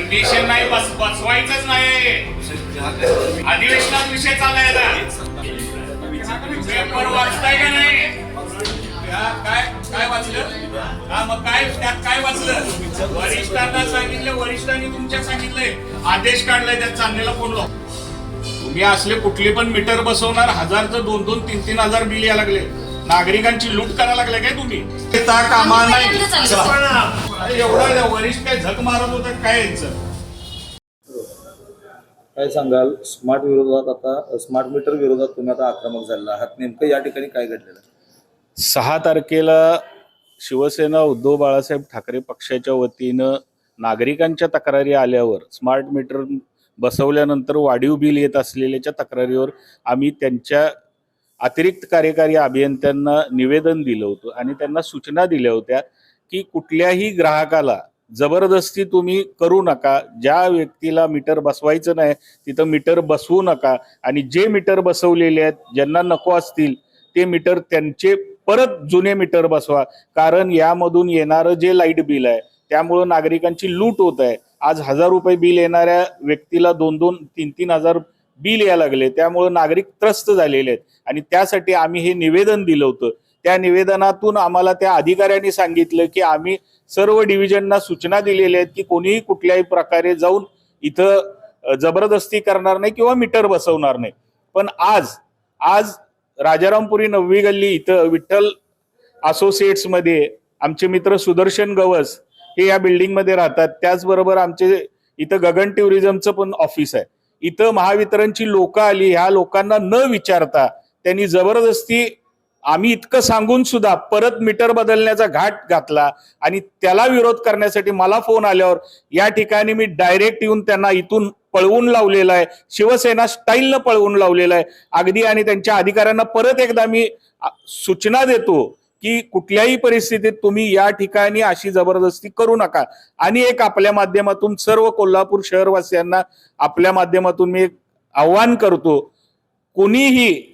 विषय नाही, बसवायचंच नाही. अधिवेशनात विषय चाललाय पेपर वाचताय का नाही? काय वाचलं? हा, मग काय त्यात काय वाचलं? वरिष्ठांना सांगितलं, वरिष्ठांनी तुमच्या सांगितलंय, आदेश काढलाय, त्यात चांदणीला फोन लाव. तुम्ही असले कुठली पण मीटर बसवणार, हजारचं 2-2, 3-3 हजार बिल यायला लागले. नागरिकांची लूट करायला लागले काय तुम्ही? कामा नाही. एवढा वरिष्ठ काय झक मारत होत काय यांचं? काय सांगाल स्मार्ट विरोधात, आता स्मार्ट मीटर विरोधात तुम्ही आता आक्रमक झालेला आहात, नेमकं या ठिकाणी काय घडलेलं? 6 तारखेला शिवसेना उद्धव बाळासाहेब ठाकरे पक्षाच्या वतीनं नागरिकांच्या तक्रारी आल्यावर स्मार्ट मीटर बसवल्यानंतर वाढीव बिल येत असलेल्याच्या तक्रारीवर आम्ही त्यांच्या अतिरिक्त कार्यकारी अभियंत्यांना निवेदन दिलं होतं आणि त्यांना सूचना दिल्या होत्या की कुठल्याही ग्राहकाला जबरदस्ती तुम्ही करू नका. ज्या व्यक्तीला मीटर बसवायचं नाही तिथं मीटर बसवू नका आणि जे मीटर बसवलेले आहेत ज्यांना नको असतील ते मीटर त्यांचे परत जुने मीटर बसवा. कारण यामधून येणारं जे लाईट बिल आहे त्यामुळं नागरिकांची लूट होत आहे. आज 1000 रुपये बिल येणाऱ्या व्यक्तीला 2-2, 3-3 हजार बिल यायला लागले. त्यामुळं नागरिक त्रस्त झालेले आहेत आणि त्यासाठी आम्ही हे निवेदन दिलं होतं. त्या निवेदनातून आम्हाला त्या अधिकाऱ्यांनी सांगितलं की आम्ही सर्व डिव्हिजनना सूचना दिलेल्या आहेत की कोणीही कुठल्याही प्रकारे जाऊन इथं जबरदस्ती करणार नाही किंवा मीटर बसवणार नाही. पण आज राजारामपुरी 9वी गल्ली इथं विठ्ठल असोसिएट्स मध्ये आमचे मित्र सुदर्शन गवस हे या बिल्डिंग मध्ये राहतात. त्याचबरोबर आमचे इथं गगन टुरिझमचं पण ऑफिस आहे. इथं महावितरणची लोक आली, ह्या लोकांना न विचारता त्यांनी जबरदस्ती आम्ही इतकं सांगून सुद्धा परत मीटर बदलण्याचा घाट घातला आणि त्याला विरोध करण्यासाठी मला फोन आल्यावर या ठिकाणी मी डायरेक्ट येऊन त्यांना इथून पळवून लावलेला आहे. शिवसेना स्टाईलनं पळवून लावलेला आहे अगदी. आणि त्यांच्या अधिकाऱ्यांना परत एकदा मी सूचना देतो की कुठल्याही परिस्थितीत तुम्ही या ठिकाणी अशी जबरदस्ती करू नका. आणि एक आपल्या माध्यमातून सर्व कोल्हापूर शहरवासियांना आपल्या माध्यमातून मी एक आव्हान करतो, कोणीही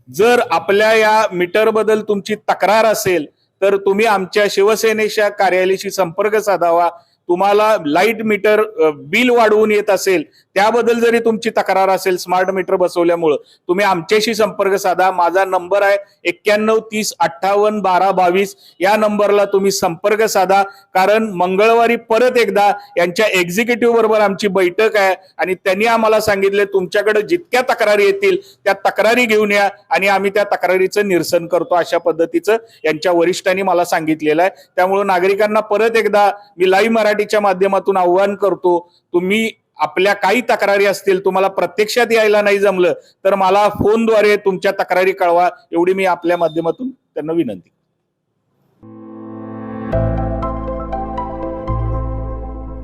जर आपल्या या मीटर बद्दल तुमची तक्रार असेल तर तुम्ही आमच्या शिवसेनेच्या कार्यालयाशी संपर्क साधावा. तुम्हाला लाईट मीटर बिल वाढवून येत असेल त्याबद्दल जरी तुमची तक्रार असेल स्मार्ट मीटर बसवल्यामुळं तुम्ही आमच्याशी संपर्क साधा. माझा नंबर आहे 91 30 58 12 22. या नंबरला तुम्ही संपर्क साधा. कारण मंगळवारी परत एकदा यांच्या एक्झिक्युटिव्ह बरोबर आमची बैठक आहे आणि त्यांनी आम्हाला सांगितले तुमच्याकडे जितक्या तक्रारी येतील त्या तक्रारी घेऊन या आणि आम्ही त्या तक्रारीचं निरसन करतो. अशा पद्धतीचं यांच्या वरिष्ठांनी मला सांगितलेलं आहे. त्यामुळे नागरिकांना परत एकदा मी लाईव्ह मराठीच्या माध्यमातून आव्हान करतो, तुम्ही आपल्या काही तक्रारी असतील, तुम्हाला प्रत्यक्षात यायला नाही जमलं तर मला फोनद्वारे तुमच्या तक्रारी कळवा, एवढी मी आपल्या माध्यमातून त्यांना विनंती.